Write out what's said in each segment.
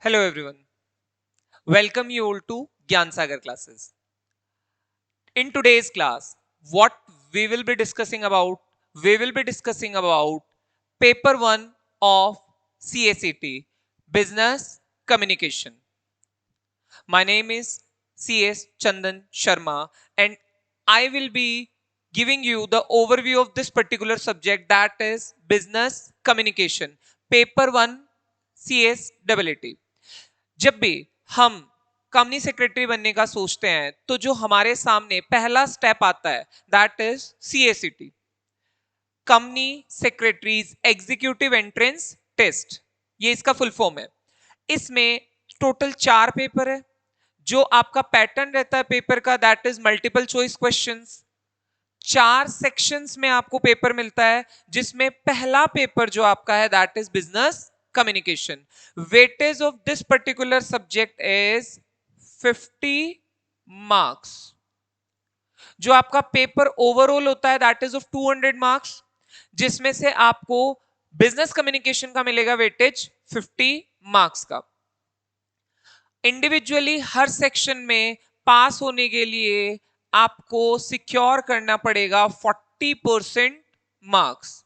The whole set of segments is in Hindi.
Hello everyone. Welcome you all to Gyan Sagar classes. In today's class, what we will be discussing about, we will be discussing about paper 1 of CACT, Business Communication. My name is CS Chandan Sharma and I will be giving you the overview of this particular subject, that is Business Communication, paper 1 CSAAT. जब भी हम कंपनी सेक्रेटरी बनने का सोचते हैं तो जो हमारे सामने पहला स्टेप आता है that is CACT, company secretaries executive entrance test. ये इसका फुल फॉर्म है। इसमें टोटल 4 पेपर है। जो आपका पैटर्न रहता है पेपर का that is multiple choice questions. 4 sections में आपको पेपर मिलता है, जिसमें पहला पेपर जो आपका है that is business communication. Weightage of this particular subject is 50 marks. जो आपका पेपर ओवरऑल होता है दैट इज ऑफ 200 मार्क्स, जिसमें से आपको बिजनेस कम्युनिकेशन का मिलेगा वेटेज 50 मार्क्स का। इंडिविजुअली हर सेक्शन में पास होने के लिए आपको सिक्योर करना पड़ेगा 40% मार्क्स,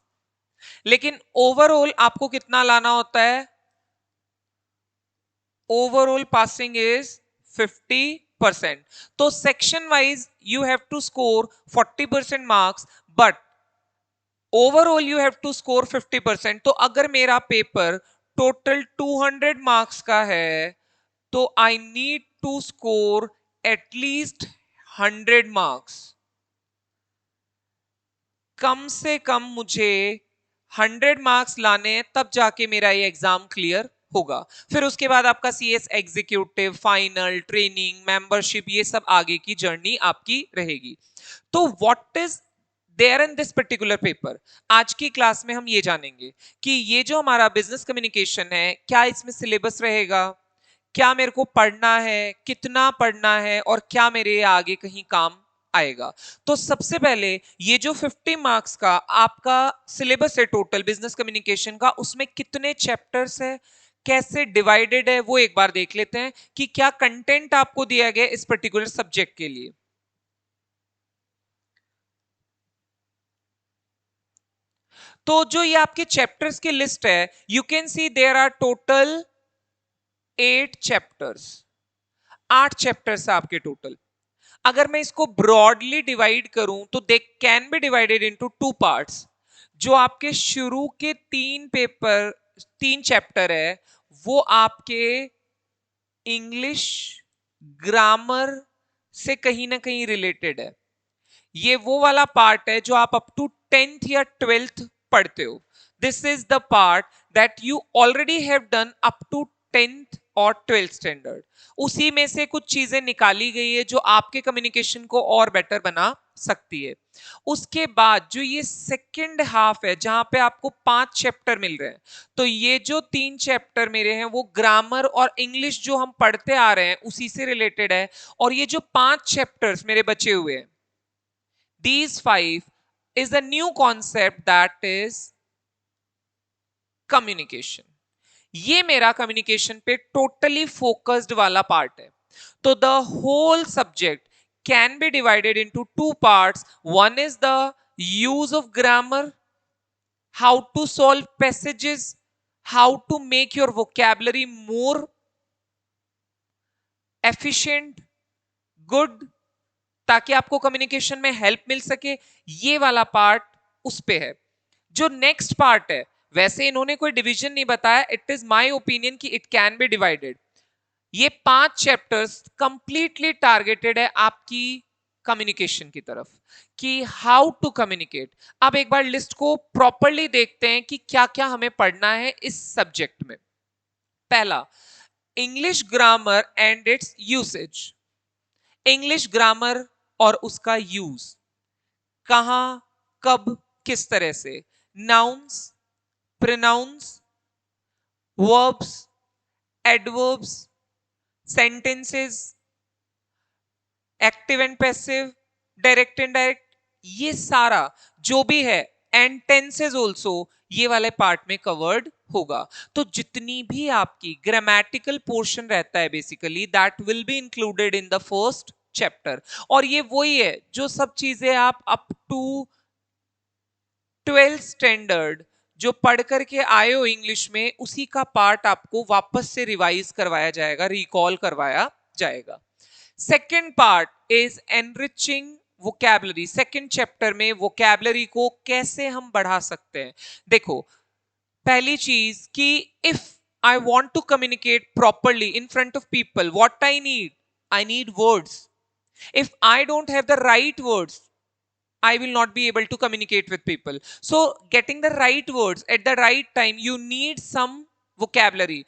लेकिन ओवरऑल आपको कितना लाना होता है? Overall passing is 50%। तो section wise you have to score 40% marks, but overall you have to score 50%। तो अगर मेरा पेपर टोटल 200 मार्क्स का है तो I need to score at least 100 marks. कम से कम मुझे 100 मार्क्स लाने हैं, तब जाके मेरा ये एग्जाम क्लियर होगा। फिर उसके बाद आपका CS executive, final, training, membership, ये सब आगे की जर्नी आपकी रहेगी। तो what is there in this particular paper, आज की क्लास में हम ये जानेंगे कि ये जो हमारा बिजनेस कम्युनिकेशन है, क्या इसमें सिलेबस रहेगा, क्या मेरे को पढ़ना है, कितना पढ़ना है, और क्या मेरे आगे कहीं काम आएगा। तो सबसे पहले ये जो 50 मार्क्स का आपका सिलेबस है टोटल बिजनेस कम्युनिकेशन का, उसमें कितने चैप्टर्स है, कैसे डिवाइडेड है, वो एक बार देख लेते हैं कि क्या कंटेंट आपको दिया गया इस पर्टिकुलर सब्जेक्ट के लिए। तो जो ये आपके चैप्टर्स की लिस्ट है, you can see there are total 8 chapters. 8 chapters है आपके टोटल। अगर मैं इसको ब्रॉडली डिवाइड करूं तो they can be divided into 2 parts. जो आपके शुरू के 3 चैप्टर है वो आपके इंग्लिश ग्रामर से कहीं ना कहीं रिलेटेड है। ये वो वाला पार्ट है जो आप अप टू 10th या 12th पढ़ते हो। This is the part that you already have done up to 10th और 12th स्टैंडर्ड। उसी में से कुछ चीजें निकाली गई है जो आपके कम्युनिकेशन को और बेटर बना सकती है। उसके बाद जो ये सेकेंड हाफ है जहां पे आपको 5 चैप्टर मिल रहे हैं, तो ये जो 3 चैप्टर मेरे हैं वो ग्रामर और इंग्लिश जो हम पढ़ते आ रहे हैं उसी से रिलेटेड है। और ये जो 5 चैप्टर्स मेरे बचे हुए हैं, these 5 is a new concept that is communication। ये मेरा कम्युनिकेशन पे टोटली फोकस्ड वाला पार्ट है। तो the whole subject can be divided into 2 parts. One is the use of grammar, how to solve passages, how to make your vocabulary more efficient, good, ताकि आपको कम्युनिकेशन में हेल्प मिल सके। ये वाला पार्ट उस पे है। जो नेक्स्ट पार्ट है, वैसे इन्होंने कोई डिवीजन नहीं बताया, इट इज माय ओपिनियन कि इट कैन बी डिवाइडेड। ये 5 चैप्टर्स कंप्लीटली टारगेटेड है आपकी कम्युनिकेशन की तरफ, कि हाउ टू कम्युनिकेट। अब एक बार लिस्ट को प्रॉपरली देखते हैं कि क्या क्या हमें पढ़ना है इस सब्जेक्ट में। पहला, English grammar and its usage. English grammar और उसका यूज, कहां, कब, किस तरह से, nouns, pronouns, verbs, adverbs, sentences, active and passive, direct and direct, ये सारा जो भी है एंड टेंसेज ऑल्सो ये वाले पार्ट में कवर्ड होगा। तो जितनी भी आपकी ग्रामेटिकल पोर्शन रहता है basically that will be included in the first chapter. और ये वही है जो सब चीजें आप अप टू 12th स्टैंडर्ड जो पढ़ करके आए हो इंग्लिश में, उसी का पार्ट आपको वापस से रिवाइज करवाया जाएगा, रिकॉल करवाया जाएगा। Second part is enriching vocabulary. Second chapter में वोकैबुलरी को कैसे हम बढ़ा सकते हैं। देखो, पहली चीज कि if I want to communicate properly in front of people, what I need words. If I don't have the right words, I will not be able to communicate with people. So getting the right words at the right time, you need some vocabulary.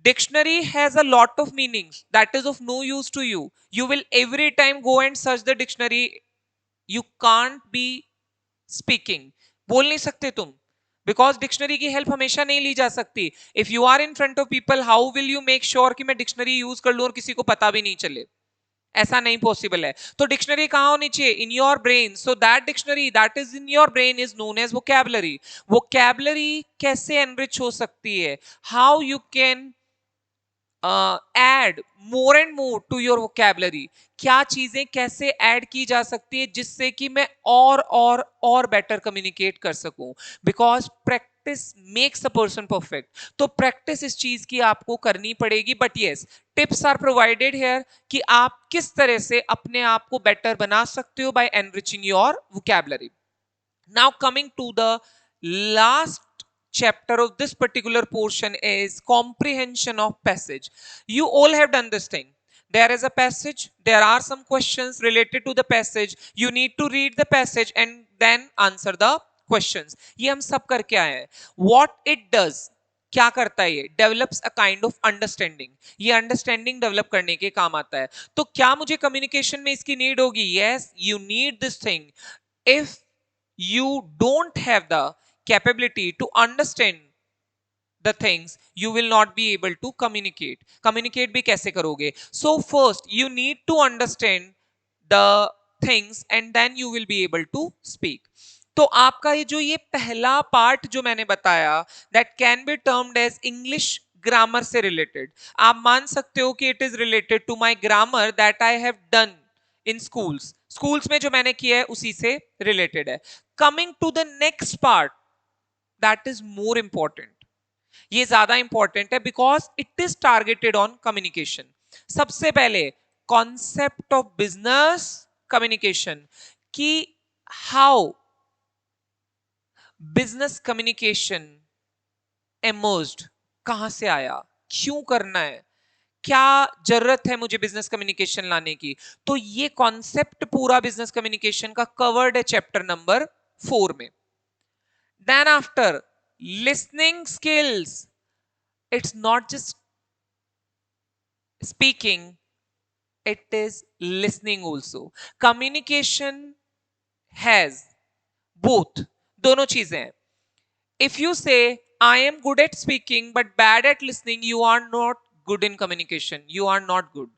Dictionary has a lot of meanings that is of no use to you. You will every time go and search the dictionary. You can't be speaking. बोल नहीं सकते तुम, बिकॉज डिक्शनरी की हेल्प हमेशा नहीं ली जा सकती। If you are in front of people, how will you make sure कि मैं डिक्शनरी यूज कर लूं और किसी को पता भी नहीं चले? ऐसा नहीं पॉसिबल है। तो डिक्शनरी कहां होनी चाहिए? In your brain. So that dictionary that is in your brain is known as vocabulary. Vocabulary कैसे एनरिच हो सकती है? How you can add more and more to your vocabulary. क्या चीजें कैसे ऐड की जा सकती है जिससे कि मैं और बेटर कम्युनिकेट कर सकूं। Because practice makes a person perfect. तो प्रैक्टिस इस चीज की आपको करनी पड़ेगी। But yes, tips are provided here कि आप किस तरह से अपने आप को बेटर बना सकते हो by enriching your vocabulary. Now coming to the last chapter of this particular portion is comprehension of passage. You all have done this thing. There is a passage, there are some questions related to the passage. You need to read the passage and then answer the questions. ये हम सब करके आए हैं। What it does, क्या करता है? ये develops a kind of understanding. ये अंडरस्टैंडिंग डेवलप करने के काम आता है। तो क्या मुझे कम्युनिकेशन में इसकी नीड होगी? Yes, you need this thing. If you don't have the capability to understand the things, you will not be able to communicate भी कैसे करोगे? So first you need to understand the things and then you will be able to speak. तो आपका ये जो ये पहला पार्ट जो मैंने बताया, that can be termed as English grammar से रिलेटेड, आप मान सकते हो कि it is related to my grammar that I have done in schools में जो मैंने किया है उसी से रिलेटेड है। Coming to the next part that is more important, ये ज्यादा इंपॉर्टेंट है because it is targeted on communication. सबसे पहले कॉन्सेप्ट ऑफ बिजनेस कम्युनिकेशन की हाउ बिजनेस कम्युनिकेशन एमर्ज्ड, कहां से आया, क्यों करना है, क्या जरूरत है मुझे बिजनेस कम्युनिकेशन लाने की। तो ये कॉन्सेप्ट पूरा बिजनेस कम्युनिकेशन का कवर्ड है चैप्टर नंबर 4 में। Then after listening skills, it's not just speaking, it is listening also. Communication has both, दोनों चीजें हैं। If you say, I am good at speaking but bad at listening, you are not good in communication. You are not good.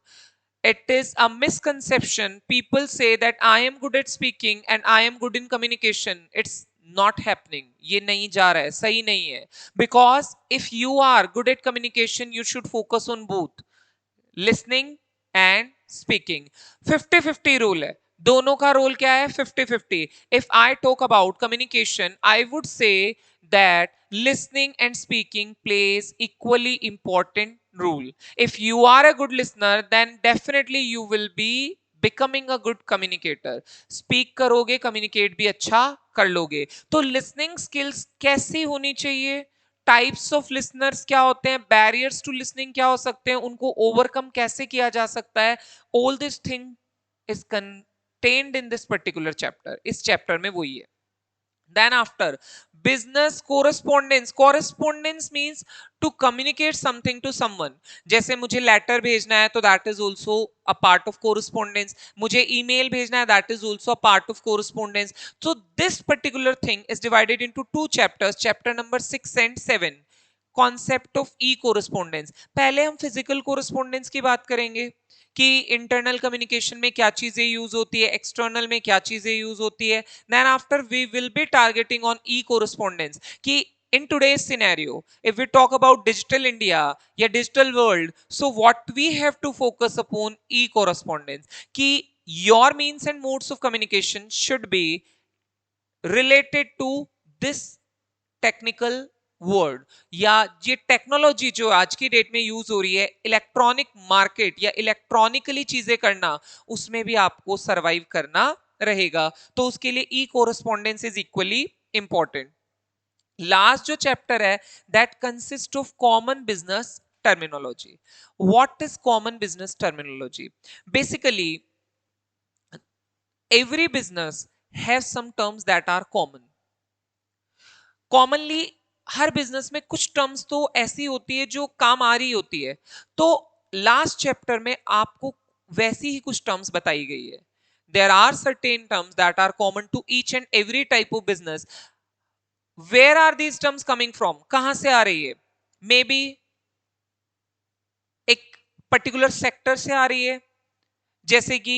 It is a misconception. People say that I am good at speaking and I am good in communication. It's not happening. ये नहीं जा रहा है, सही नहीं है. Because if you are good at communication, you should focus on both listening and speaking. 50-50 rule है, दोनों का रोल क्या है? 50-50. If I talk about communication, I would say that listening and speaking plays equally important role. If you are a good listener, then definitely you will be becoming a good communicator. Speak करोगे, communicate भी अच्छा कर लोगे। तो listening skills कैसी होनी चाहिए? टाइप्स ऑफ लिसनर्स क्या होते हैं, बैरियर्स टू लिसनिंग क्या हो सकते हैं, उनको ओवरकम कैसे किया जा सकता है, all this thing is contained in this particular chapter. इस चैप्टर में वही है। Then after business correspondence means to communicate something to someone. जैसे मुझे लेटर भेजना है तो that is also a part of correspondence, मुझे ईमेल भेजना है that is also a part of correspondence. So this particular thing is divided into 2 chapters, chapter number 6 and 7, concept of e correspondence. पहले हम फिजिकल कोरेस्पोंडेंस की बात करेंगे कि इंटरनल कम्युनिकेशन में क्या चीजें यूज होती है, एक्सटर्नल में क्या चीजें यूज होती है। Then after we will be targeting on e correspondence कि in today's scenario, if we talk about digital India, yeah, digital world, so what we have to focus upon e correspondence ki your means and modes of communication should be related to this technical word या ये टेक्नोलॉजी जो आज की डेट में यूज हो रही है, इलेक्ट्रॉनिक मार्केट या इलेक्ट्रॉनिकली चीजें करना, उसमें भी आपको सरवाइव करना रहेगा। तो उसके लिए e correspondence is equally important. Last जो चैप्टर है that consist of common business terminology. What is common business terminology? Basically every business has some terms that are common. Commonly हर बिजनेस में कुछ टर्म्स तो ऐसी होती है जो काम आ रही होती है। तो लास्ट चैप्टर में आपको वैसी ही कुछ टर्म्स बताई गई है। There are certain terms that are common to each and every type of business. Where are these terms coming from? कहां से आ रही है? मे बी एक पर्टिकुलर सेक्टर से आ रही है, जैसे कि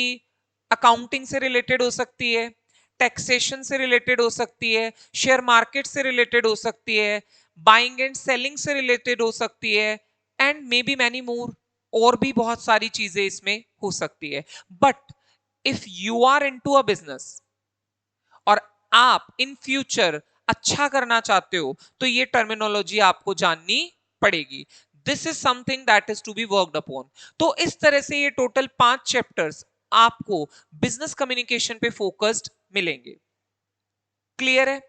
अकाउंटिंग से रिलेटेड हो सकती है, टैक्सेशन से रिलेटेड हो सकती है, शेयर मार्केट से रिलेटेड हो सकती है, बाइंग एंड सेलिंग से रिलेटेड हो सकती है, and may be many more, और भी बहुत सारी चीजें इसमें हो सकती है। But if you are into a business और आप इन फ्यूचर अच्छा करना चाहते हो, तो ये टर्मिनोलॉजी आपको जाननी पड़ेगी। This is something that is to be worked upon. तो इस तरह से ये टोटल 5 चैप्टर्स आपको बिजनेस कम्युनिकेशन पे फोकस्ड मिलेंगे। क्लियर है?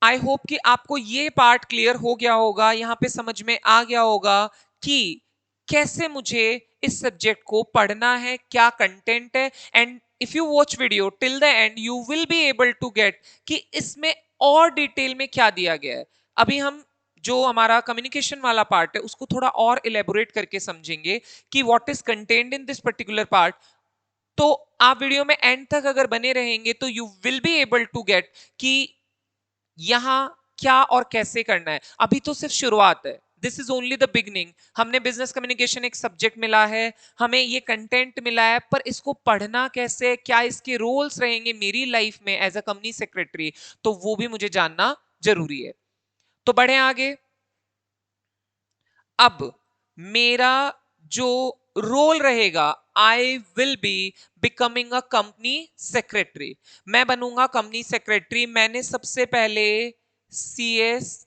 आई होप कि आपको ये पार्ट क्लियर हो गया होगा, यहां पे समझ में आ गया होगा कि कैसे मुझे इस सब्जेक्ट को पढ़ना है, क्या कंटेंट है। And if you watch video till the end you will be able to get कि इसमें और डिटेल में क्या दिया गया है। अभी हम जो हमारा कम्युनिकेशन वाला पार्ट है उसको थोड़ा और इलेबोरेट करके समझेंगे कि what is contained in this particular part. तो आप वीडियो में एंड तक अगर बने रहेंगे तो you will be able to get कि यहां क्या और कैसे करना है। अभी तो सिर्फ शुरुआत है, this is only the beginning. हमने बिजनेस कम्युनिकेशन एक सब्जेक्ट मिला है, हमें ये कंटेंट मिला है, पर इसको पढ़ना कैसे, क्या इसके रोल्स रहेंगे मेरी लाइफ में एज अ कंपनी सेक्रेटरी, तो वो भी मुझे जानना जरूरी है। तो बढ़े आगे। अब मेरा जो रोल रहेगा, आई will be becoming a company secretary. मैं बनूंगा कंपनी सेक्रेटरी। मैंने सबसे पहले CSEE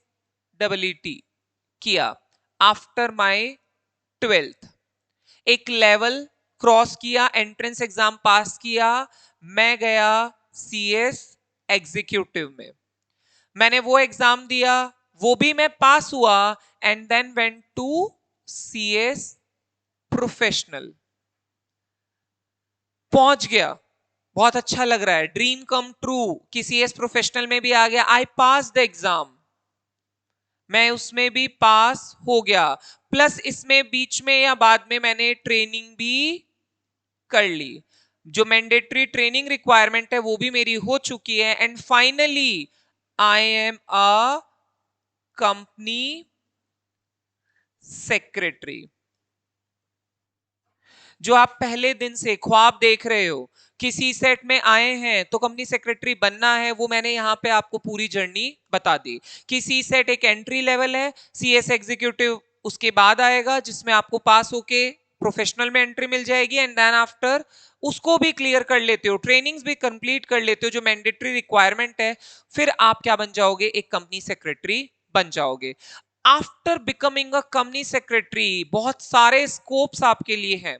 किया आफ्टर माय 12th। एक लेवल क्रॉस किया, एंट्रेंस एग्जाम पास किया, मैं गया CS एग्जीक्यूटिव में। मैंने वो एग्जाम दिया, वो भी मैं पास हुआ, and then went to CS professional. पहुंच गया, बहुत अच्छा लग रहा है, ड्रीम कम ट्रू कि CS प्रोफेशनल में भी आ गया। आई पास द एग्जाम, मैं उसमें भी पास हो गया, प्लस इसमें बीच में या बाद में मैंने ट्रेनिंग भी कर ली। जो मैंडेटरी ट्रेनिंग रिक्वायरमेंट है वो भी मेरी हो चुकी है, and finally I am a company secretary. जो आप पहले दिन से ख्वाब देख रहे हो, किसी सेट में आए हैं तो कंपनी सेक्रेटरी बनना है, वो मैंने यहां पे आपको पूरी जर्नी बता दी। कि सी सेट एक एंट्री लेवल है, CS एग्जीक्यूटिव उसके बाद आएगा जिसमें आपको पास होके प्रोफेशनल में एंट्री मिल जाएगी, एंड देन आफ्टर उसको भी क्लियर कर लेते हो, ट्रेनिंग्स भी कंप्लीट कर लेते हो जो मैंडेटरी रिक्वायरमेंट है, फिर आप क्या बन जाओगे? एक कंपनी सेक्रेटरी बन जाओगे। After becoming a company secretary बहुत सारे स्कोप्स आपके लिए हैं।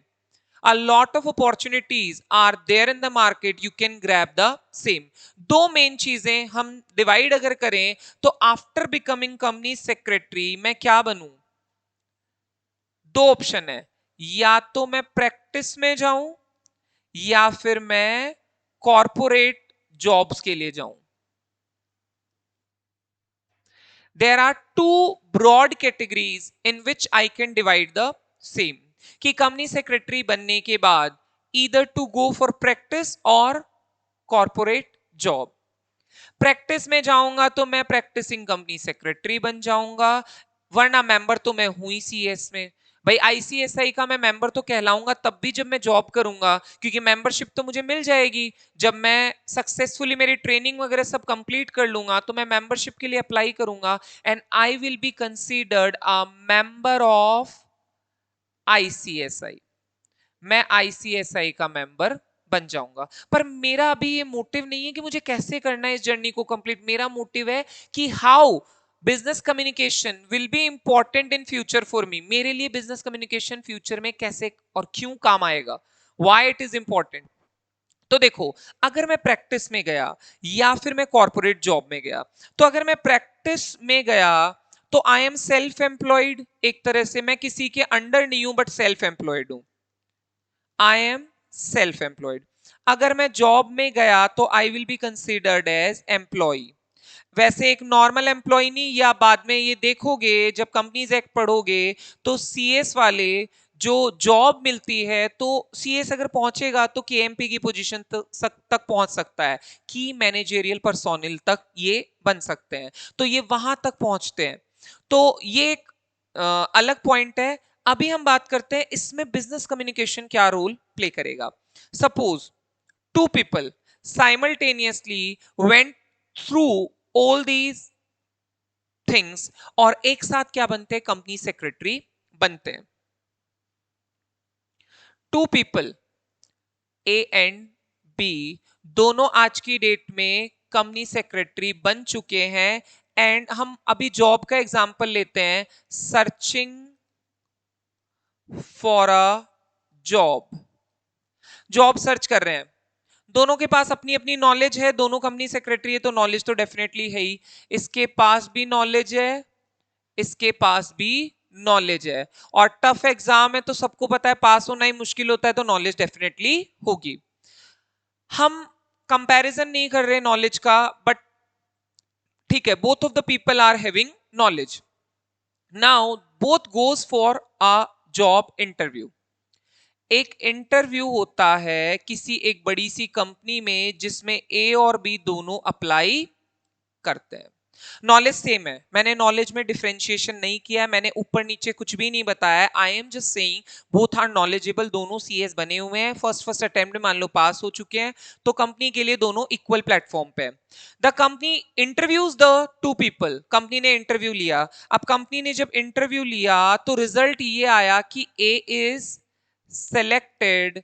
A lot of opportunities are there in the market, you can grab the same। दो मेन चीजें हम डिवाइड अगर करें तो आफ्टर बिकमिंग कंपनी सेक्रेटरी मैं क्या बनूं? दो ऑप्शन है, या तो मैं प्रैक्टिस में जाऊं या फिर मैं कॉर्पोरेट जॉब्स के लिए जाऊं। There are two broad categories in which I can divide the same। कि कंपनी सेक्रेटरी बनने के बाद either to go for practice और कॉर्पोरेट जॉब। प्रैक्टिस में जाऊंगा तो मैं प्रैक्टिसिंग कंपनी सेक्रेटरी बन जाऊंगा, वरना मेंबर तो मैं हूं ही सीएस में। भाई आईसीएसआई का मैं मेंबर तो कहलाऊंगा तब भी जब मैं जॉब करूंगा, क्योंकि मेंबरशिप तो मुझे मिल जाएगी जब मैं सक्सेसफुली मेरी ट्रेनिंग वगैरह सब कंप्लीट कर लूंगा, तो मैं मेंबरशिप के लिए अप्लाई करूंगा and I will be considered a member of ICSI. मैं आईसीएसआई का मेंबर बन जाऊंगा। पर मेरा अभी ये मोटिव नहीं है कि मुझे कैसे करना है इस जर्नी को कंप्लीट। मेरा मोटिव है कि how business communication will be important in future for me. मेरे लिए बिजनेस कम्युनिकेशन फ्यूचर में कैसे और क्यों काम आएगा, व्हाई इट इज इंपॉर्टेंट। तो देखो, अगर मैं प्रैक्टिस में गया या फिर मैं कॉर्पोरेट जॉब में गया, तो अगर मैं प्रैक्टिस में गया तो आई एम सेल्फ एम्प्लॉयड, एक तरह से मैं किसी के अंडर नहीं हूं बट सेल्फ एम्प्लॉयड हूं। I am self employed. अगर मैं जॉब में गया तो I will be considered as employ. वैसे एक नॉर्मल एम्प्लॉय नहीं, या बाद में ये देखोगे जब कंपनीज एक्ट पढ़ोगे तो सीएस वाले जो जॉब मिलती है तो सीएस अगर पहुंचेगा तो केएमपी की पोजीशन तक पहुंच सकता है, की मैनेजेरियल पर्सोनल तक ये बन सकते हैं, तो ये वहां तक पहुंचते हैं। तो ये एक अलग पॉइंट है। अभी हम बात करते हैं इसमें बिजनेस कम्युनिकेशन क्या रोल प्ले करेगा। Suppose two people simultaneously went through all these things और एक साथ क्या बनते हैं, कंपनी सेक्रेटरी बनते हैं। Two people A and B दोनों आज की डेट में कंपनी सेक्रेटरी बन चुके हैं। एंड हम अभी जॉब का एग्जांपल लेते हैं, searching for a job. Job search कर रहे हैं, दोनों के पास अपनी अपनी नॉलेज है, दोनों कंपनी सेक्रेटरी है तो नॉलेज तो डेफिनेटली है ही। इसके पास भी नॉलेज है, इसके पास भी नॉलेज है, और टफ एग्जाम है तो सबको पता है पास होना ही मुश्किल होता है, तो नॉलेज डेफिनेटली होगी। हम कंपैरिजन नहीं कर रहे नॉलेज का, बट ठीक है, both of the people are having knowledge. Now both goes for a job interview. एक इंटरव्यू होता है किसी एक बड़ी सी कंपनी में जिसमें ए और बी दोनों अप्लाई करते हैं। नॉलेज सेम है, मैंने नॉलेज में डिफरेंशिएशन नहीं किया है, मैंने ऊपर नीचे कुछ भी नहीं बताया है। I am just saying both are knowledgeable, दोनों सीएस बने हुए हैं, फर्स्ट अटेम्प्ट में मान लो पास हो चुके हैं, तो कंपनी के लिए दोनों इक्वल प्लेटफॉर्म पे। The company interviews the two people, company ने इंटरव्यू लिया। अब कंपनी ने जब इंटरव्यू लिया तो रिजल्ट ये आया कि A is selected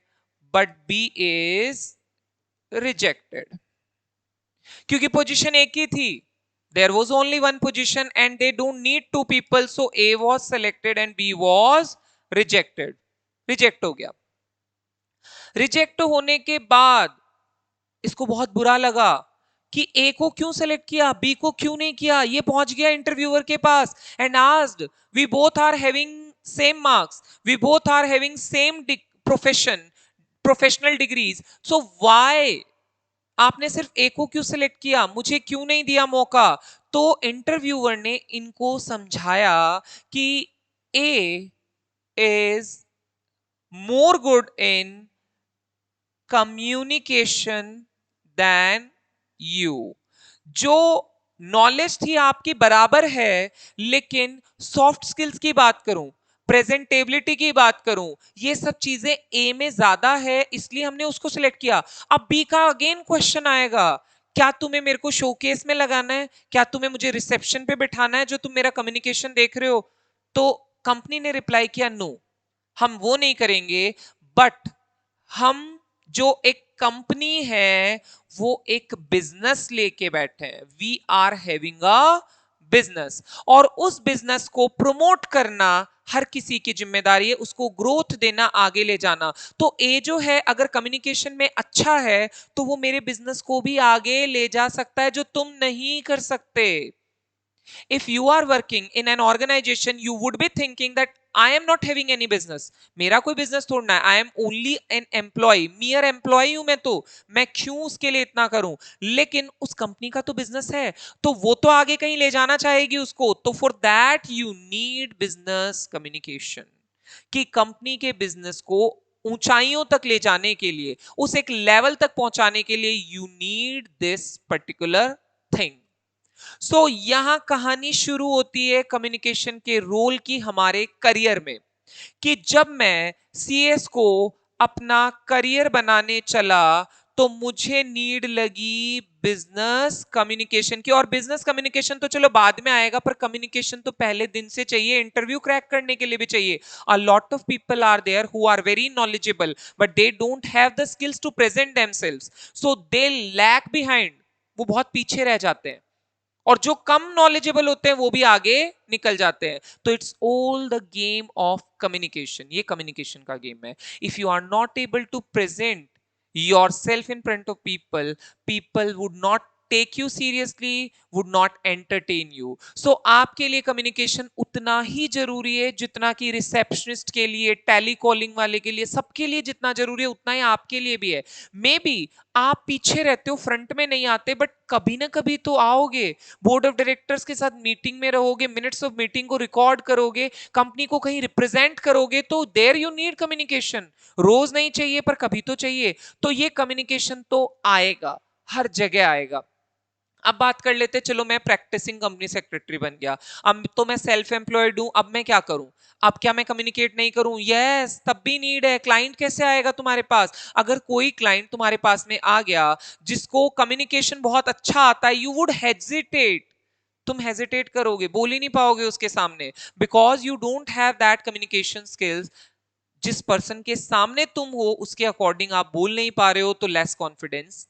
but B is rejected, क्योंकि पोजीशन एक ही थी, there was only one position and they don't need two people, so A was selected and B was rejected। Reject हो गया। रिजेक्ट होने के बाद इसको बहुत बुरा लगा कि ए को क्यों सेलेक्ट किया, बी को क्यों नहीं किया। ये पहुंच गया इंटरव्यूअर के पास and asked, we both are having same marks, we both are having same professional degrees, so why आपने सिर्फ ए को क्यों सिलेक्ट किया, मुझे क्यों नहीं दिया मौका। तो इंटरव्यूअर ने इनको समझाया कि A is more good in communication than you. जो नॉलेज थी आपकी बराबर है, लेकिन सॉफ्ट स्किल्स की बात करूं, प्रेजेंटेबिलिटी की बात करूं, ये सब चीजें ए में ज्यादा है, इसलिए हमने उसको सिलेक्ट किया। अब बी का अगेन क्वेश्चन आएगा, क्या तुम्हें मेरे को शोकेस में लगाना है, क्या तुम्हें मुझे रिसेप्शन पे बिठाना है जो तुम मेरा कम्युनिकेशन देख रहे हो। तो कंपनी ने रिप्लाई किया, नो, हम वो नहीं करेंगे, बट हम जो एक कंपनी है वो एक बिजनेस लेके बैठे हैं, we are having a business, और उस बिजनेस को प्रमोट करना हर किसी की जिम्मेदारी है, उसको ग्रोथ देना, आगे ले जाना। तो ए जो है अगर कम्युनिकेशन में अच्छा है तो वो मेरे बिजनेस को भी आगे ले जा सकता है, जो तुम नहीं कर सकते। if you are working in an organization you would be thinking that I am not having any business, मेरा कोई बिजनेस थोड़ना है, I am only an employ, mere employ हूं मैं, तो मैं क्यों उसके लिए इतना करूं। लेकिन उस कंपनी का तो बिजनेस है, तो वो तो आगे कहीं ले जाना चाहेगी उसको, तो for that you need business communication, कि कंपनी के बिजनेस को ऊंचाइयों तक ले जाने के लिए, उस एक लेवल तक पहुंचाने के लिए you need this particular thing. So यहां कहानी शुरू होती है कम्युनिकेशन के रोल की हमारे करियर में, कि जब मैं सीएस को अपना करियर बनाने चला तो मुझे नीड लगी बिजनेस कम्युनिकेशन की। और बिजनेस कम्युनिकेशन तो चलो बाद में आएगा, पर कम्युनिकेशन तो पहले दिन से चाहिए, इंटरव्यू क्रैक करने के लिए भी चाहिए। A lot of people are there who are very knowledgeable but they don't have the skills to present themselves, so they lag behind, वो बहुत पीछे रह जाते हैं। और जो कम नॉलेजेबल होते हैं वो भी आगे निकल जाते हैं। तो it's all the game of communication, ये कम्युनिकेशन का गेम है। If you are not able to present yourself in front of people, people would not take you seriously, would not entertain you. So आपके लिए कम्युनिकेशन उतना ही जरूरी है जितना कि रिसेप्शनिस्ट के लिए, टेली कॉलिंग वाले के लिए, सबके लिए जितना जरूरी है उतना ही आपके लिए भी है। मे बी आप पीछे रहते हो, फ्रंट में नहीं आते, बट कभी ना कभी तो आओगे, बोर्ड ऑफ डायरेक्टर्स के साथ मीटिंग में रहोगे, मिनट्स ऑफ मीटिंग को रिकॉर्ड करोगे, कंपनी को कहीं रिप्रेजेंट करोगे, तो देयर यू नीड कम्युनिकेशन। रोज नहीं चाहिए पर कभी तो चाहिए। तो ये कम्युनिकेशन तो आएगा, हर जगह आएगा। अब बात कर लेते, चलो मैं प्रैक्टिसिंग कंपनी सेक्रेटरी बन गया, अब तो मैं सेल्फ एम्प्लॉयड हूं, अब मैं क्या करूं? अब क्या मैं कम्युनिकेट नहीं करूं? यस, तब भी नीड है। क्लाइंट कैसे आएगा तुम्हारे पास? अगर कोई क्लाइंट तुम्हारे पास में आ गया जिसको कम्युनिकेशन बहुत अच्छा आता है, यू वुड हेजिटेट, तुम हेजिटेट करोगे, बोल ही नहीं पाओगे उसके सामने, because you don't have that communication skills. जिस पर्सन के सामने तुम हो उसके अकॉर्डिंग आप बोल नहीं पा रहे हो, तो लेस कॉन्फिडेंस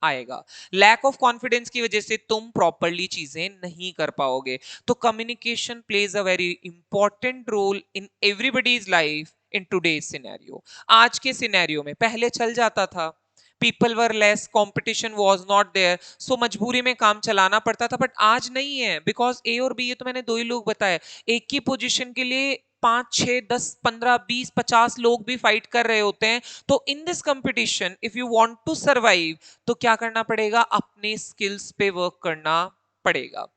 आएगा। लैक ऑफ कॉन्फिडेंस की वजह से तुम प्रॉपरली चीजें नहीं कर पाओगे। तो communication plays a very important role in everybody's life in today's scenario. आज के सिनेरियो में, पहले चल जाता था, people were less, competition was not there, so मजबूरी में काम चलाना पड़ता था। बट आज नहीं है, बिकॉज ए और बी, ये तो मैंने दो ही लोग बताए, एक ही पोजीशन के लिए 5 6 10 15 20 50 लोग भी फाइट कर रहे होते हैं। तो in this competition if you want to survive, तो क्या करना पड़ेगा? अपने स्किल्स पे वर्क करना पड़ेगा।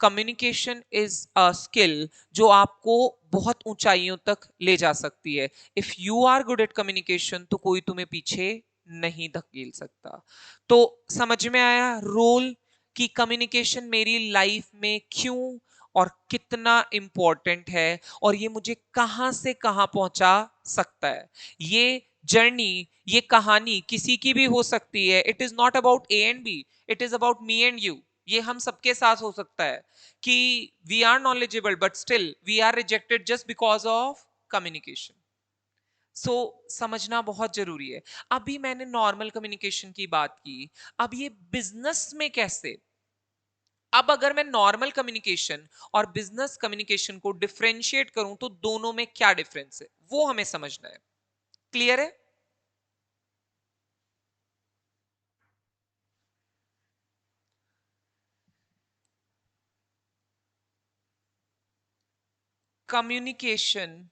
कम्युनिकेशन इज अ स्किल जो आपको बहुत ऊंचाइयों तक ले जा सकती है। If you are good at communication, तो कोई तुम्हें पीछे नहीं धकेल सकता। तो समझ में आया रोल कि कम्युनिकेशन मेरी लाइफ में क्यों और कितना इंपॉर्टेंट है, और ये मुझे कहां से कहां पहुंचा सकता है। ये जर्नी, ये कहानी किसी की भी हो सकती है। It is not about A and B, it is about me and you. ये हम सबके साथ हो सकता है कि we are knowledgeable but still we are rejected just because of communication. So समझना बहुत जरूरी है। अभी मैंने नॉर्मल कम्युनिकेशन की बात की, अब ये बिजनेस में कैसे? अब अगर मैं नॉर्मल कम्युनिकेशन और बिजनेस कम्युनिकेशन को डिफरेंशिएट करूं तो दोनों में क्या डिफरेंस है, वो हमें समझना है। क्लियर है? कम्युनिकेशन,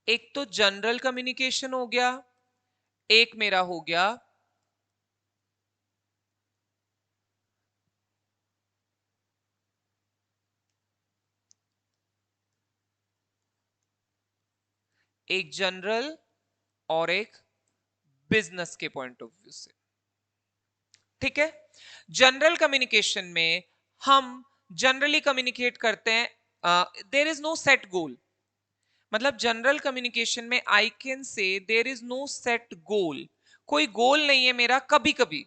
एक तो जनरल कम्युनिकेशन हो गया, एक मेरा हो गया एक जनरल और एक बिजनेस के पॉइंट ऑफ व्यू से। ठीक है? जनरल कम्युनिकेशन में हम जनरली कम्युनिकेट करते हैं, there is no set goal. मतलब जनरल कम्युनिकेशन में I can say there is no set goal, कोई गोल नहीं है मेरा। कभी कभी,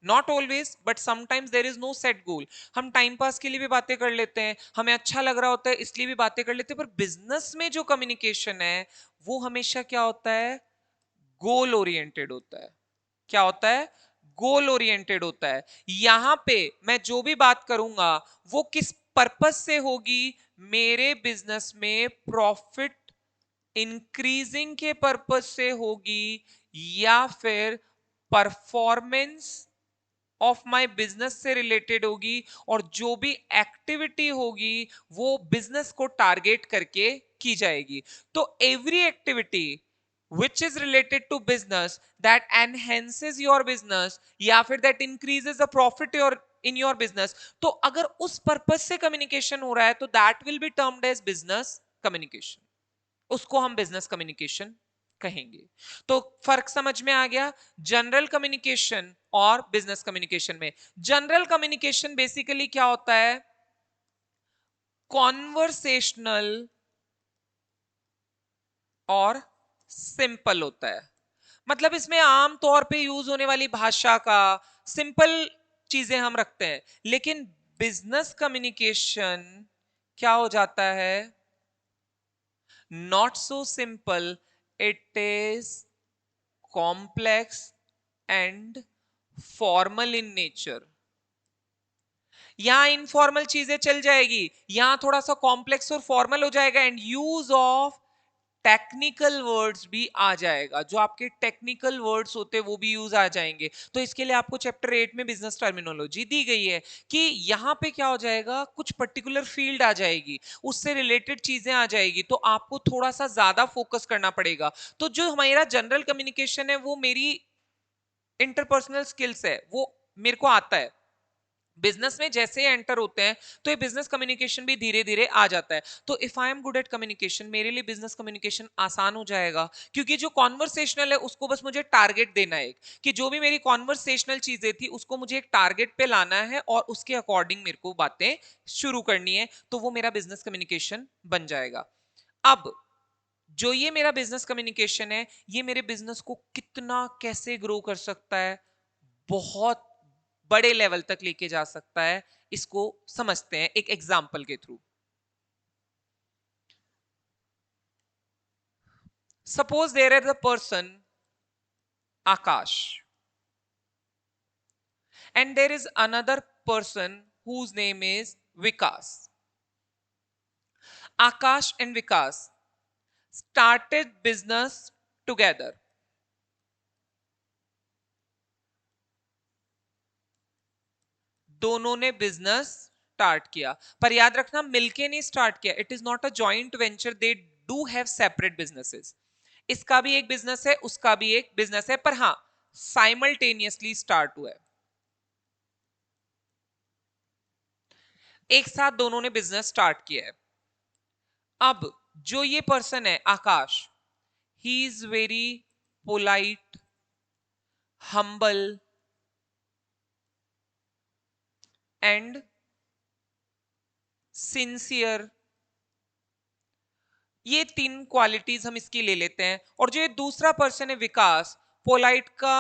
not always but sometimes, there is no set goal. हम टाइम पास के लिए भी बातें कर लेते हैं, हमें अच्छा लग रहा होता है इसलिए भी बातें कर लेते हैं। पर बिजनेस में जो कम्युनिकेशन है वो हमेशा क्या होता है? गोल ओरिएंटेड होता है। क्या होता है? गोल ओरिएंटेड होता है। यहां पे मैं जो भी बात करूंगा वो किस पर्पस से होगी? मेरे बिजनेस में प्रॉफिट इंक्रीजिंग के पर्पस से होगी, या फिर परफॉर्मेंस ऑफ माय बिजनेस से रिलेटेड होगी। और जो भी एक्टिविटी होगी वो बिजनेस को टारगेट करके की जाएगी। तो every activity which is related to business that enhances your business या फिर that increases the profit your in your business, तो अगर उस पर्पस से कम्युनिकेशन हो रहा है तो that will be termed as business communication, उसको हम बिजनेस कम्युनिकेशन कहेंगे। तो फर्क समझ में आ गया जनरल कम्युनिकेशन और बिजनेस कम्युनिकेशन में। जनरल कम्युनिकेशन बेसिकली क्या होता है? कॉन्वर्सेशनल और सिंपल होता है। मतलब इसमें आम तौर पे यूज होने वाली भाषा का सिंपल चीजें हम रखते हैं, लेकिन बिजनेस कम्युनिकेशन क्या हो जाता है? Not so simple, it is complex and formal in nature. यहां इनफॉर्मल चीजें चल जाएगी, यहां थोड़ा सा कॉम्प्लेक्स और फॉर्मल हो जाएगा, and use of technical words भी आ जाएगा। जो आपके टेक्निकल वर्ड्स होते हैं वो भी यूज आ जाएंगे। तो इसके लिए आपको चैप्टर 8 में बिजनेस टर्मिनोलॉजी दी गई है कि यहां पे क्या हो जाएगा, कुछ पर्टिकुलर फील्ड आ जाएगी, उससे रिलेटेड चीजें आ जाएगी, तो आपको थोड़ा सा ज्यादा फोकस करना पड़ेगा। तो जो हमारा जनरल कम्युनिकेशन है वो मेरी इंटरपर्सनल स्किल्स है, वो मेरे को आता है। बिजनेस में जैसे एंटर होते हैं तो ये बिजनेस कम्युनिकेशन भी धीरे धीरे आ जाता है। तो if I am good at communication, मेरे लिए बिजनेस कम्युनिकेशन आसान हो जाएगा, क्योंकि जो कॉन्वर्सेशनल है उसको बस मुझे टारगेट देना है कि जो भी मेरी कॉन्वर्सेशनल चीजें थी उसको मुझे एक टारगेट पे लाना है और उसके अकॉर्डिंग मेरे को बातें शुरू करनी है, तो वो मेरा बिजनेस कम्युनिकेशन बन जाएगा। अब जो ये मेरा बिजनेस कम्युनिकेशन है, ये मेरे बिजनेस को कितना कैसे ग्रो कर सकता है, बहुत बड़े लेवल तक लेके जा सकता है। इसको समझते हैं एक एग्जांपल के through. Suppose there is a person Akash and there is another person whose name is Vikas. Akash and Vikas started business together. दोनों ने बिजनेस स्टार्ट किया, पर याद रखना मिलके नहीं स्टार्ट किया। It is not a joint venture, they do have separate businesses. इसका भी एक बिजनेस है, उसका भी एक बिजनेस है, पर हाँ साइमल्टेनियसली स्टार्ट हुआ है, एक साथ दोनों ने बिजनेस स्टार्ट किया है। अब जो ये पर्सन है Akash, he is very polite, humble and sincere. ये तीन क्वालिटीज हम इसकी ले लेते हैं। और जो ये दूसरा पर्सन है विकास, पोलाइट का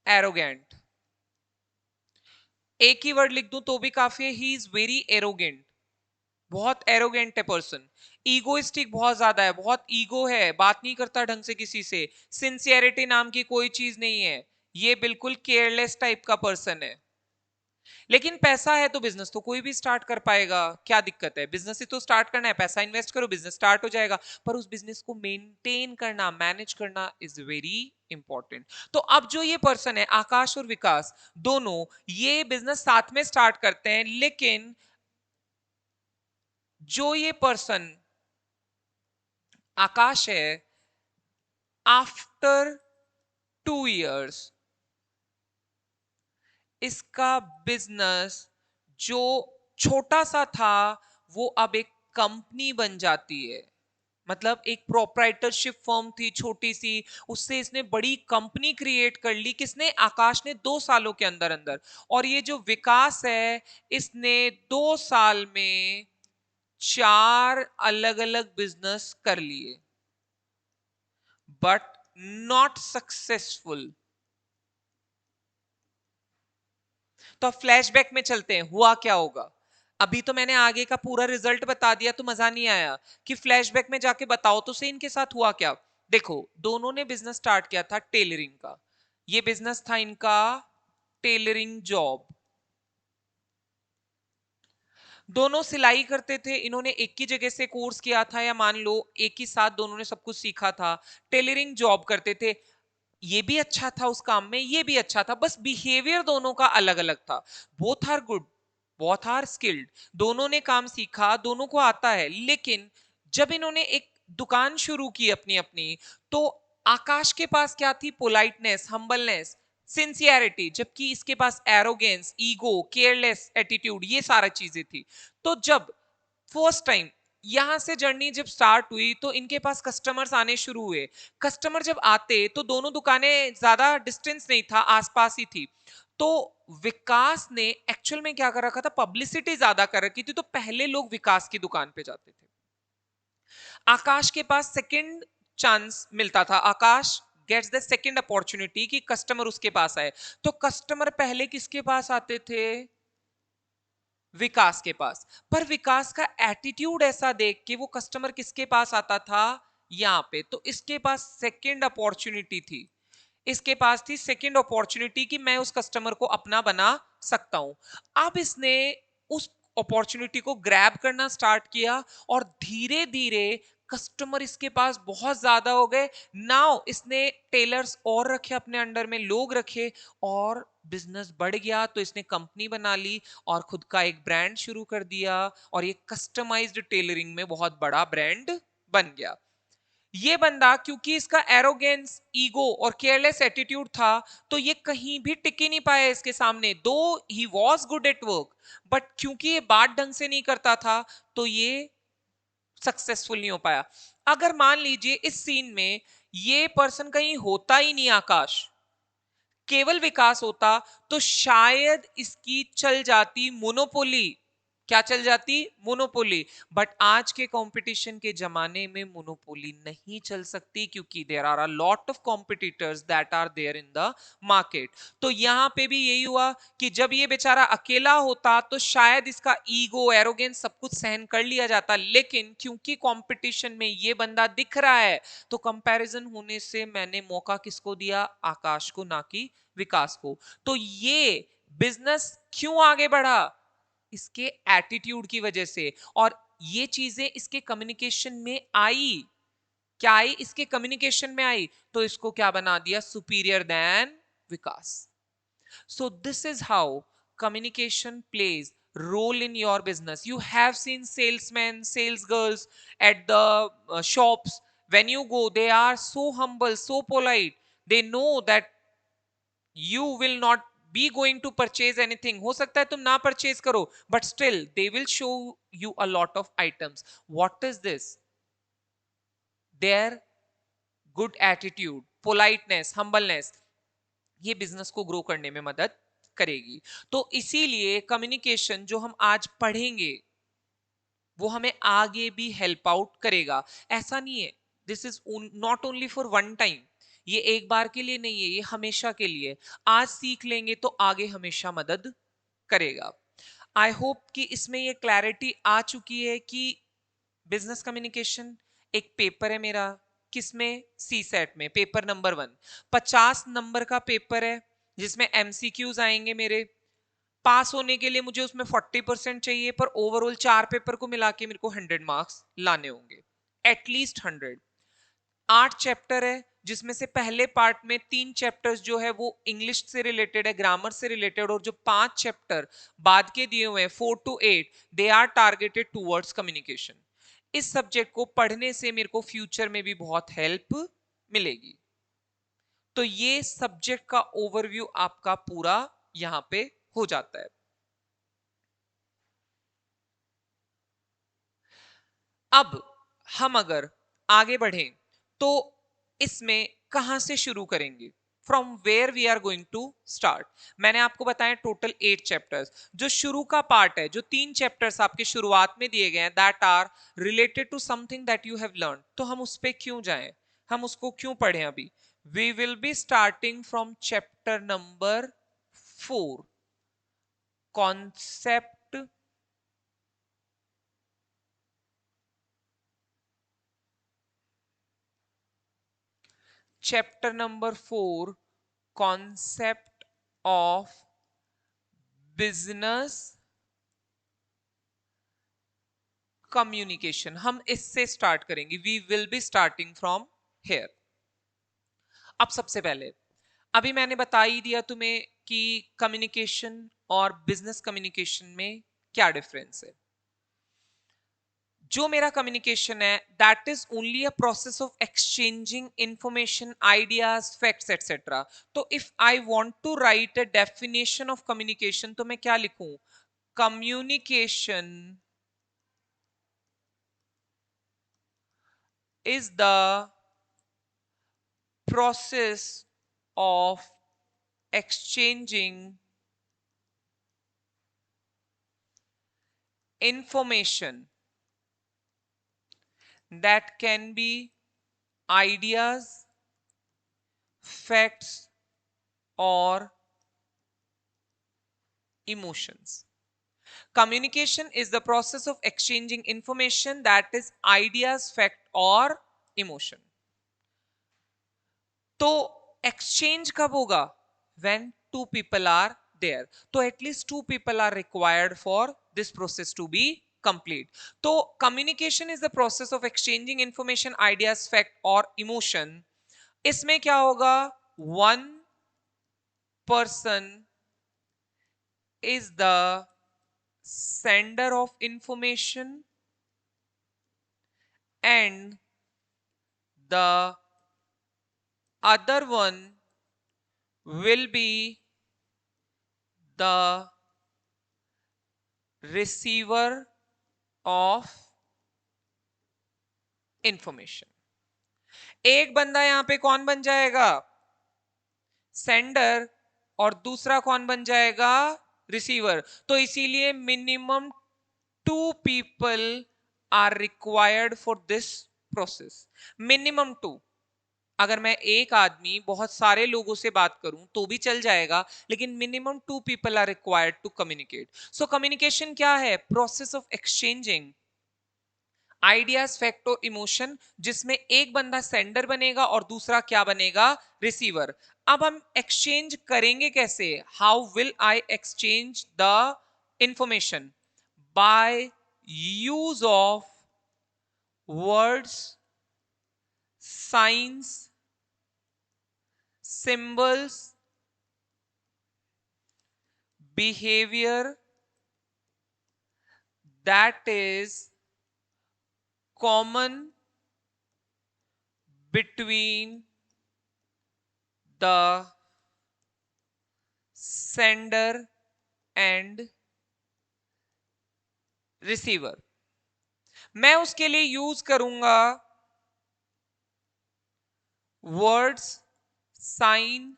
एरोगेंट, एक ही वर्ड लिख दूं तो भी काफी है, ही इज वेरी एरोगेंट, बहुत एरोगेंट है पर्सन। ईगोइस्टिक बहुत ज्यादा है, बहुत ईगो है, बात नहीं करता ढंग से किसी से। सिंसियरिटी नाम की कोई चीज नहीं है, ये बिल्कुल केयरलेस टाइप का पर्सन है। लेकिन पैसा है तो बिजनेस तो कोई भी स्टार्ट कर पाएगा, क्या दिक्कत है? बिजनेस ही तो स्टार्ट करना है, पैसा इन्वेस्ट करो, बिजनेस स्टार्ट हो जाएगा। पर उस बिजनेस को मेंटेन करना, मैनेज करना इज वेरी इंपॉर्टेंट। तो अब जो ये पर्सन है आकाश और विकास, दोनों ये बिजनेस साथ में स्टार्ट करते हैं, लेकिन जो ये पर्सन आकाश है, आफ्टर 2 years इसका बिजनेस जो छोटा सा था वो अब एक कंपनी बन जाती है। मतलब एक प्रोप्राइटरशिप फर्म थी छोटी सी, उससे इसने बड़ी कंपनी क्रिएट कर ली। किसने? आकाश ने 2 सालों के अंदर अंदर। और ये जो विकास है, इसने 2 साल में 4 अलग अलग बिजनेस कर लिए, बट नॉट सक्सेसफुल। तो अब फ्लैशबैक में चलते हैं, हुआ क्या होगा। अभी तो मैंने आगे का पूरा रिजल्ट बता दिया तो मजा नहीं आया कि फ्लैशबैक में जाके बताओ तो सही इनके साथ हुआ क्या। देखो, दोनों ने बिजनेस स्टार्ट किया था टेलरिंग का। ये बिजनेस था इनका टेलरिंग जॉब। दोनों सिलाई करते थे, इन्होंने एक ही जगह से कोर्स किया था, या मान लो एक ही साथ दोनों ने सब कुछ सीखा था। टेलरिंग जॉब करते थे, ये भी अच्छा था उस काम में, ये भी अच्छा था, बस बिहेवियर दोनों का अलग अलग था। Both are good, both are skilled, दोनों ने काम सीखा, दोनों को आता है। लेकिन जब इन्होंने एक दुकान शुरू की अपनी अपनी, तो आकाश के पास क्या थी? पोलाइटनेस, हम्बलनेस, सिंसियरिटी, जबकि इसके पास एरोगेंस, ईगो, केयरलेस एटीट्यूड, ये सारा चीजें थी। तो जब फर्स्ट टाइम यहां से जर्नी जब स्टार्ट हुई तो इनके पास कस्टमर्स आने शुरू हुए। कस्टमर जब आते तो दोनों दुकानें ज्यादा डिस्टेंस नहीं था, आसपास ही थी। तो विकास ने एक्चुअल में क्या कर रखा था, पब्लिसिटी ज्यादा कर रखी थी, तो पहले लोग विकास की दुकान पे जाते थे। आकाश के पास सेकंड चांस मिलता था, आकाश गेट्स द सेकंड अपॉर्चुनिटी कि कस्टमर उसके पास आए। तो कस्टमर पहले किसके पास आते थे, विकास के पास। पर विकास का एटीट्यूड ऐसा देख के वो कस्टमर किसके पास आता था, यहां पे। तो इसके पास सेकंड अपॉर्चुनिटी थी, इसके पास थी सेकंड अपॉर्चुनिटी कि मैं उस कस्टमर को अपना बना सकता हूं। अब इसने उस अपॉर्चुनिटी को ग्रैब करना स्टार्ट किया और धीरे धीरे कस्टमर इसके पास बहुत ज्यादा हो गए। नाउ इसने टेलर्स और रखे अपने अंडर में, लोग रखे, और बिजनेस बढ़ गया। तो इसने कंपनी बना ली और खुद का एक ब्रांड शुरू कर दिया, और ये कस्टमाइज्ड टेलरिंग में बहुत बड़ा ब्रांड बन गया। ये बंदा क्योंकि इसका एरोगेंस, ईगो और केयरलेस एटीट्यूड था, तो ये कहीं भी टिक ही नहीं पाया इसके सामने। दो he was good at work, but क्योंकि ये बात ढंग से नहीं करता था, तो ये सक्सेसफुल नहीं हो पाया। अगर मान लीजिए इस सीन में ये पर्सन कहीं होता ही नहीं, आकाश, केवल विकास होता, तो शायद इसकी चल जाती मोनोपोली। क्या चल जाती, मोनोपोली। बट आज के कंपटीशन के जमाने में मोनोपोली नहीं चल सकती, क्योंकि there are a lot of competitors that are there in the market. तो यहां पे भी यही हुआ कि जब ये बेचारा अकेला होता तो शायद इसका ईगो, एरोगेंस सब कुछ सहन कर लिया जाता, लेकिन क्योंकि कंपटीशन में ये बंदा दिख रहा है, तो कंपैरिजन होने से मैंने मौका किसको दिया, आकाश को, ना कि विकास को। तो ये बिजनेस क्यों आगे बढ़ा, इसके एटीट्यूड की वजह से। और ये चीजें इसके कम्युनिकेशन में आई, क्या आई, इसके कम्युनिकेशन में आई, तो इसको क्या बना दिया, superior than Vikas. So this is how communication plays role in your business. You have seen salesmen, sales girls at the shops. When you go, they are so humble, so polite. They know that you will not be going to purchase anything. हो सकता है तुम ना purchase करो, but still they will show you a lot of items. What is this? Their good attitude, politeness, humbleness, ये बिजनेस को ग्रो करने में मदद करेगी। तो इसीलिए कम्युनिकेशन जो हम आज पढ़ेंगे वो हमें आगे भी हेल्प आउट करेगा। ऐसा नहीं है, this is not only for one time, ये एक बार के लिए नहीं है, ये हमेशा के लिए। आज सीख लेंगे तो आगे हमेशा मदद करेगा। आई होप कि इसमें ये क्लैरिटी आ चुकी है कि बिजनेस कम्युनिकेशन एक पेपर है मेरा, किसमें, सी सेट में, पेपर नंबर 1। 50 नंबर का पेपर है, जिसमें एमसीक्यूज आएंगे मेरे। पास होने के लिए मुझे उसमें 40% चाहिए, पर ओवरऑल 4 पेपर को मिला के मेरे को 100 मार्क्स लाने होंगे, एटलीस्ट 100। 8 चैप्टर है, जिसमें से पहले पार्ट में 3 चैप्टर्स जो है वो इंग्लिश से रिलेटेड है, ग्रामर से रिलेटेड, और जो 5 चैप्टर बाद के दिए हुए हैं 4 to 8, they are targeted towards communication. इस सब्जेक्ट को पढ़ने से मेरे को फ्यूचर में भी बहुत हेल्प मिलेगी। तो ये सब्जेक्ट का ओवरव्यू आपका पूरा यहां पे हो जाता है। अब हम अगर आगे बढ़ें तो इसमें कहां से शुरू करेंगे, from where we are going to start. मैंने आपको बताया टोटल 8 चैप्टर्स। जो शुरू का पार्ट है, जो 3 चैप्टर्स आपके शुरुआत में दिए गए हैं, that are related to something that you have learn, तो हम उस पर क्यों जाएं, हम उसको क्यों पढ़ें अभी। We will be starting from chapter number 4, concept chapter number 4, concept of business communication। हम इससे स्टार्ट करेंगे, we will be starting from here. अब सबसे पहले, अभी मैंने बता ही दिया तुम्हें कि कम्युनिकेशन और बिजनेस कम्युनिकेशन में क्या डिफरेंस है। जो मेरा कम्युनिकेशन है, that is only a process of exchanging information, ideas, facts etcetera. तो if I want to write a definition of communication, तो मैं क्या लिखूं, communication is the process of exchanging information that can be ideas, facts, or emotions. Communication is the process of exchanging information that is ideas, fact, or emotion. तो exchange कब होगा? When two people are there. तो at least two people are required for this process to be complete. तो communication is the process of exchanging information, ideas, fact, or emotion. इसमें क्या होगा? One person is the sender of information and the other one will be the receiver of information. एक बंदा यहां पे कौन बन जाएगा? सेंडर, और दूसरा कौन बन जाएगा? रिसीवर. तो इसीलिए minimum 2 people are required for this process. Minimum 2. अगर मैं एक आदमी बहुत सारे लोगों से बात करूं तो भी चल जाएगा, लेकिन minimum 2 people are required to communicate. So communication क्या है? Process of exchanging ideas, fact और इमोशन, जिसमें एक बंदा सेंडर बनेगा और दूसरा क्या बनेगा? रिसीवर. अब हम एक्सचेंज करेंगे कैसे? How will I exchange the information? By use of words, science, symbols, behaviour that is common between the sender and receiver. मैं उसके लिए यूज करूंगा वर्ड्स, साइन,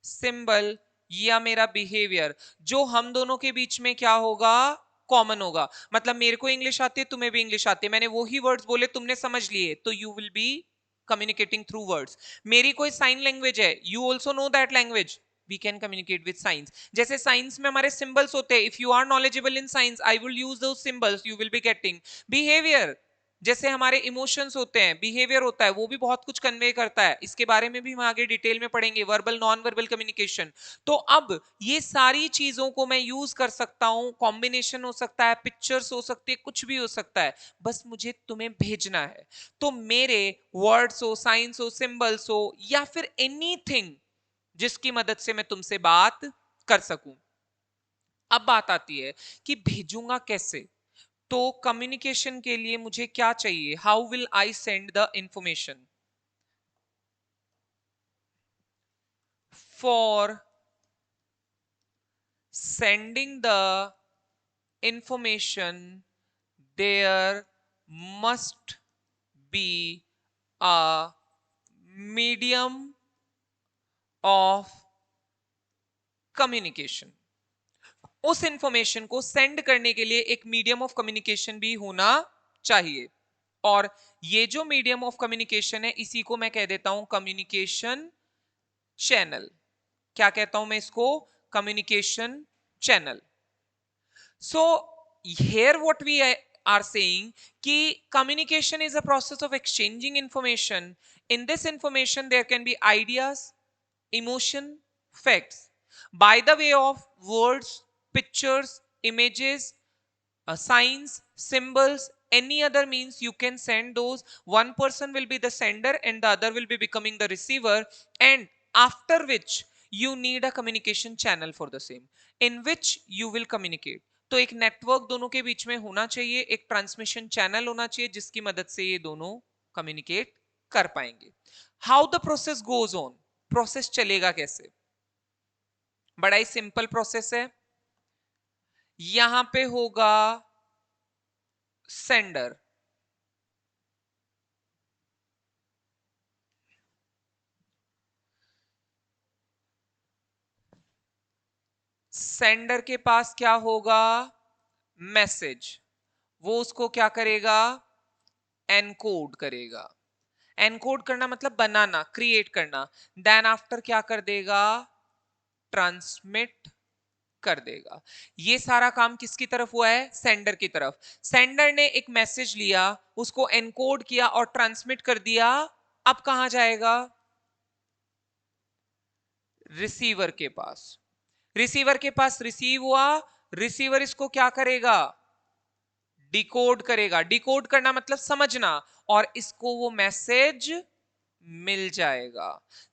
सिंबल या मेरा बिहेवियर, जो हम दोनों के बीच में क्या होगा? कॉमन होगा. मतलब मेरे को इंग्लिश आती है, तुम्हें भी इंग्लिश आती है, मैंने वही वर्ड्स बोले, तुमने समझ लिए, तो you will B communicating through words. मेरी कोई साइन लैंग्वेज है, you also know that language, we can communicate with signs. जैसे साइंस में हमारे सिंबल्स होते हैं, if you are knowledgeable in science, I will use those symbols, you will be getting. Behavior, जैसे हमारे इमोशंस होते हैं, बिहेवियर होता है, वो भी बहुत कुछ कन्वे करता है. इसके बारे में भी हम आगे डिटेल में पढ़ेंगे, वर्बल, नॉन वर्बल कम्युनिकेशन. तो अब ये सारी चीजों को मैं यूज कर सकता हूं. कॉम्बिनेशन हो सकता है, पिक्चर्स हो सकती है, कुछ भी हो सकता है, बस मुझे तुम्हें भेजना है. तो मेरे वर्ड्स हो, साइंस हो, सिंबल्स हो, या फिर एनीथिंग जिसकी मदद से मैं तुमसे बात कर सकूं. अब बात आती है कि भेजूंगा कैसे. तो कम्युनिकेशन के लिए मुझे क्या चाहिए? How will I send the information? For sending the information, there must be a medium of communication. उस इंफॉर्मेशन को सेंड करने के लिए एक मीडियम ऑफ कम्युनिकेशन भी होना चाहिए. और ये जो मीडियम ऑफ कम्युनिकेशन है, इसी को मैं कह देता हूं कम्युनिकेशन चैनल. क्या कहता हूं मैं इसको? Communication channel. So here what we are saying कि communication is a process of exchanging information. In this information there can be ideas, emotion, facts by the way of words, pictures, images, signs, symbols, any other means you can send those. One person will be the sender and the other will be becoming the receiver, and after which you need a communication channel for the same in which you will communicate. तो एक नेटवर्क दोनों के बीच में होना चाहिए, एक ट्रांसमिशन चैनल होना चाहिए जिसकी मदद से ये दोनों कम्युनिकेट कर पाएंगे. How the process goes on? Process चलेगा कैसे? बड़ा ही सिंपल प्रोसेस है. यहां पे होगा सेंडर, सेंडर के पास क्या होगा, मैसेज, वो उसको क्या करेगा, एनकोड करेगा। एनकोड करना मतलब बनाना, क्रिएट करना। देन आफ्टर क्या कर देगा, ट्रांसमिट कर देगा। ये सारा काम किसकी तरफ हुआ है, सेंडर की तरफ। सेंडर ने एक मैसेज लिया, उसको एनकोड किया और ट्रांसमिट कर दिया। अब कहां जाएगा, रिसीवर के पास। रिसीवर के पास रिसीव हुआ, रिसीवर इसको क्या करेगा, डिकोड करेगा। डिकोड करना मतलब समझना, और इसको वो मैसेज मिल जाएगा।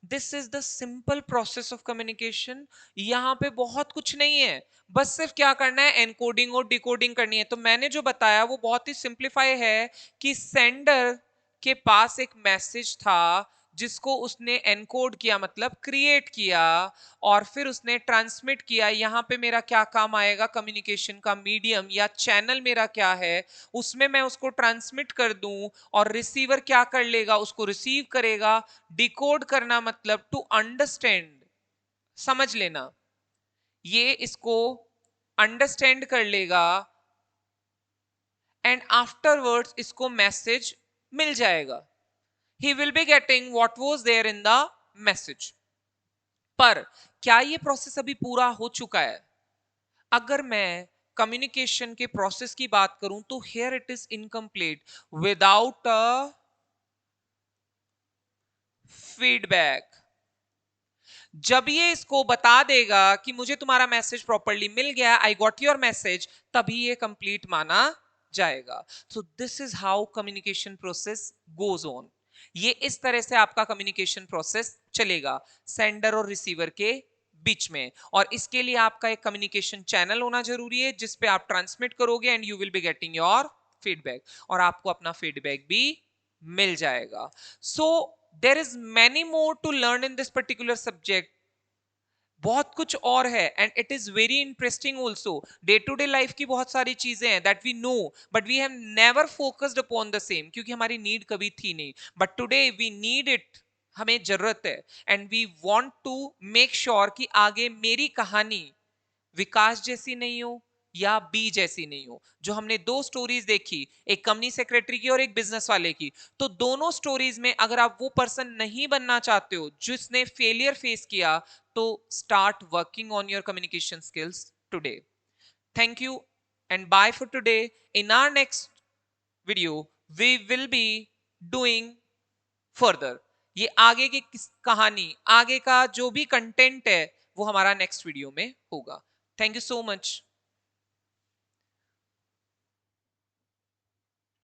This is the simple process of communication. यहां पे बहुत कुछ नहीं है, बस सिर्फ क्या करना है, एनकोडिंग और डिकोडिंग करनी है। तो मैंने जो बताया वो बहुत ही सिंप्लीफाई है कि सेंडर के पास एक मैसेज था जिसको उसने एनकोड किया मतलब क्रिएट किया, और फिर उसने ट्रांसमिट किया। यहां पे मेरा क्या काम आएगा, कम्युनिकेशन का मीडियम या चैनल मेरा क्या है, उसमें मैं उसको ट्रांसमिट कर दूं और रिसीवर क्या कर लेगा, उसको रिसीव करेगा। डिकोड करना मतलब टू अंडरस्टैंड, समझ लेना, ये इसको अंडरस्टैंड कर लेगा, एंड आफ्टरवर्ड्स इसको मैसेज मिल जाएगा। he will be getting what was there in the message। पर क्या ये प्रोसेस अभी पूरा हो चुका है? अगर मैं कम्युनिकेशन के प्रोसेस की बात करूं तो here it is incomplete without a feedback। जब ये इसको बता देगा कि मुझे तुम्हारा मैसेज प्रॉपरली मिल गया, आई गॉट योर मैसेज, तभी ये कंप्लीट माना जाएगा। So this is how communication process goes on. ये इस तरह से आपका कम्युनिकेशन प्रोसेस चलेगा सेंडर और रिसीवर के बीच में। और इसके लिए आपका एक कम्युनिकेशन चैनल होना जरूरी है जिसपे आप ट्रांसमिट करोगे and you will be getting your feedback, और आपको अपना फीडबैक भी मिल जाएगा। So there is many more to learn in this particular subject. बहुत कुछ और है and it is very interesting also. Day to day life की बहुत सारी चीजें हैं that we know but we have never focused upon the same, क्योंकि हमारी नीड कभी थी नहीं, but today we need it, हमें जरूरत है। And we want to make sure कि आगे मेरी कहानी विकास जैसी नहीं हो या बी जैसी नहीं हो। जो हमने दो स्टोरीज देखी, एक कंपनी सेक्रेटरी की और एक बिजनेस वाले की, तो दोनों स्टोरीज में अगर आप वो पर्सन नहीं बनना चाहते हो जिसने फेलियर फेस किया, तो start working on your communication skills today. Thank you and bye for today. In our next video we will be doing further. ये आगे की कहानी, आगे का जो भी कंटेंट है वो हमारा नेक्स्ट वीडियो में होगा। Thank you so much.